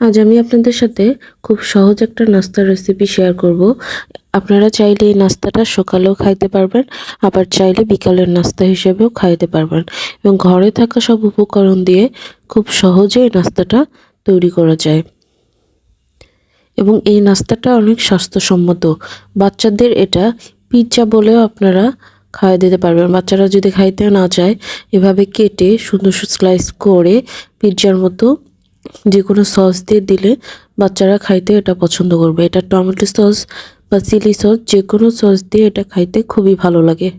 আজ আমি আপনাদের সাথে খুব সহজ একটা নাস্তার রেসিপি শেয়ার করব। আপনারা চাইলে এই নাস্তাটা সকালেও খাইতে পারবেন, আবার চাইলে বিকালের নাস্তা হিসেবেও খাইতে পারবেন এবং ঘরে থাকা সব উপকরণ দিয়ে খুব সহজে এই নাস্তাটা তৈরি করা যায় এবং এই নাস্তাটা অনেক স্বাস্থ্যসম্মত। বাচ্চাদের এটা পিৎজা বলেও আপনারা খাইয়ে দিতে পারবেন। বাচ্চারা যদি খাইতে না চায়, এভাবে কেটে সুন্দর স্লাইস করে পিৎজার মতো যে কোনো সস দিয়ে দিলে বাচ্চারা খাইতে এটা পছন্দ করবে। এটা টমেটো সস বা চিলি সস যে কোনো সস দিয়ে এটা খাইতে খুবই ভালো লাগে।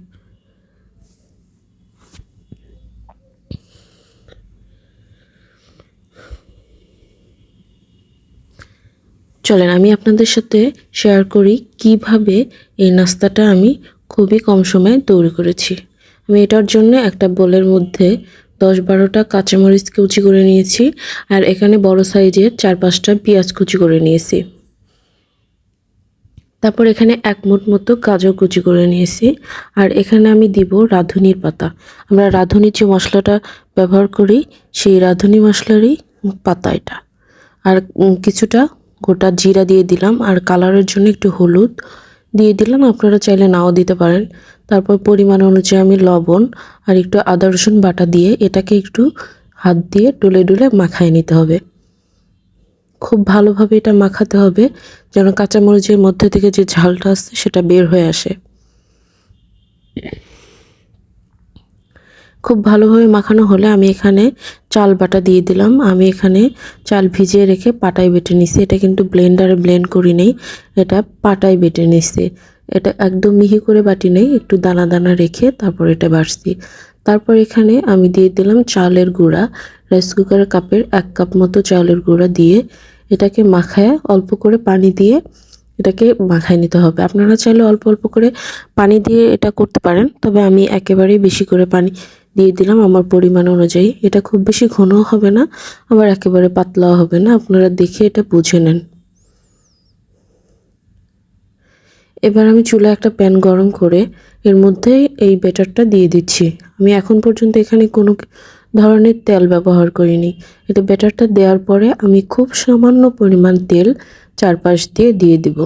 চলেন আমি আপনাদের সাথে শেয়ার করি কিভাবে এই নাস্তাটা আমি খুবই কম সময়ে তৈরি করেছি। আমি এটার জন্য একটা বোলের মধ্যে 10-12টা কাঁচামরিচ কুচি করে নিয়েছি, আর এখানে বড় সাইজের 4-5টা পেঁয়াজ কুচি করে নিয়েছি। তারপর এখানে 1 মুঠ মতো গাজর কুচি করে নিয়েছি, আর এখানে আমি দিব রাঁধুনির পাতা। আমরা রাঁধুনির যে মশলাটা ব্যবহার করি সেই রাঁধুনি মশলারই পাতা এটা। আর কিছুটা গোটা জিরা দিয়ে দিলাম, আর কালারের জন্য একটু হলুদ দিয়ে দিলাম, আপনারা চাইলে নাও দিতে পারেন। তারপর পরিমাণ অনুযায়ী আমি লবণ আর একটু আদা রসুন বাটা দিয়ে এটাকে একটু হাত দিয়ে ডলে ডলে মাখায় নিতে হবে। খুব ভালোভাবে এটা মাখাতে হবে যেন কাঁচামরিচের মধ্যে থেকে যে ঝালটা আসছে সেটা বের হয়ে আসে। খুব ভালোভাবে মাখানো হলে আমি এখানে চাল বাটা দিয়ে দিলাম। আমি এখানে চাল ভিজিয়ে রেখে পাটায় বেটে নিছি। এটা কিন্তু ব্লেন্ডারে ব্লেন্ড করি নেই, এটা পাটায় বেটে নিছি। এটা একদম মিহি করে বাটি নেই, একটু দানা দানা রেখে তারপর এটা বাটছি। তারপর এখানে আমি দিয়ে দিলাম চালের গুঁড়া। রাইস কুকারের কাপের 1 কাপ মতো চালের গুঁড়া দিয়ে এটাকে মাখায় অল্প করে পানি দিয়ে এটাকে মাখায় নিতে হবে। আপনারা চাইলে অল্প অল্প করে পানি দিয়ে এটা করতে পারেন, তবে আমি একেবারেই বেশি করে পানি দিয়ে দিলাম আমার পরিমাণ অনুযায়ী। এটা খুব বেশি ঘনও হবে না, আবার একেবারে পাতলাও হবে না, আপনারা দেখে এটা বুঝে নেন। এবার আমি চুলায় একটা প্যান গরম করে এর মধ্যে এই ব্যাটারটা দিয়ে দিচ্ছি। আমি এখন পর্যন্ত এখানে কোনো ধরনের তেল ব্যবহার করিনি। এটা ব্যাটারটা দেওয়ার পরে আমি খুব সামান্য পরিমাণ তেল চারপাশ দিয়ে দিব।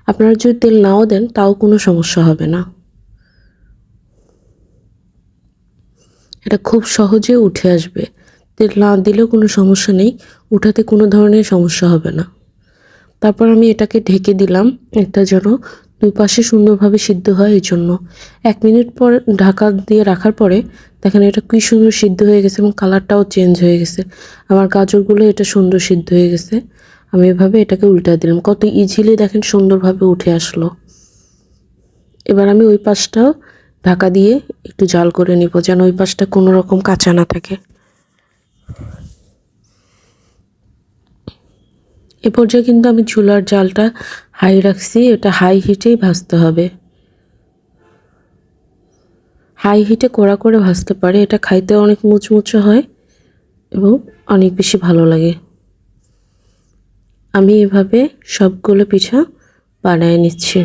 আপনারা যদি তেল নাও দেন তাও কোনো সমস্যা হবে না। এটা খুব সহজে উঠে আসবে। তেল না দিলেও কোনো সমস্যা নেই, উঠাতে কোনো ধরনের সমস্যা হবে না। তারপর আমি এটাকে ঢেকে দিলাম, এটা যেন দুই পাশে সুন্দরভাবে সিদ্ধ হয় এই জন্য। 1 মিনিট পর ঢাকা দিয়ে রাখার পরে দেখেন এটা কি সুন্দর সিদ্ধ হয়ে গেছে এবং কালারটাও চেঞ্জ হয়ে গেছে। আমার গাজরগুলো এটা সুন্দর সিদ্ধ হয়ে গেছে। আমি এভাবে এটাকে উল্টা দিলাম, কত ইজিলি দেখেন সুন্দরভাবে উঠে আসলো। এবার আমি ওই পাশটাও ঢাকা দিয়ে একটু জাল করে নিব যেন ওই পাশটা কোনো রকম কাঁচা না থাকে। এ পর্যায়ে কিন্তু আমি চুলার জালটা হাই রাখছি, এটা হাই হিটেই ভাজতে হবে। হাই হিটে কড়া করে ভাজতে পারে, এটা খাইতে অনেক মুচমুচে হয় এবং অনেক বেশি ভালো লাগে। আমি এভাবে সবগুলো পিঠা বানায় নিচ্ছি।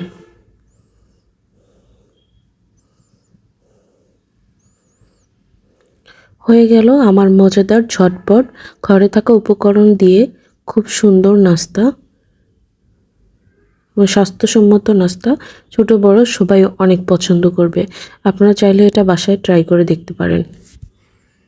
হয়ে গেল আমার মজাদার ঝটপট ঘরে থাকা উপকরণ দিয়ে খুব সুন্দর নাস্তা এবং স্বাস্থ্যসম্মত নাস্তা। ছোট বড় সবাই অনেক পছন্দ করবে। আপনারা চাইলে এটা বাসায় ট্রাই করে দেখতে পারেন।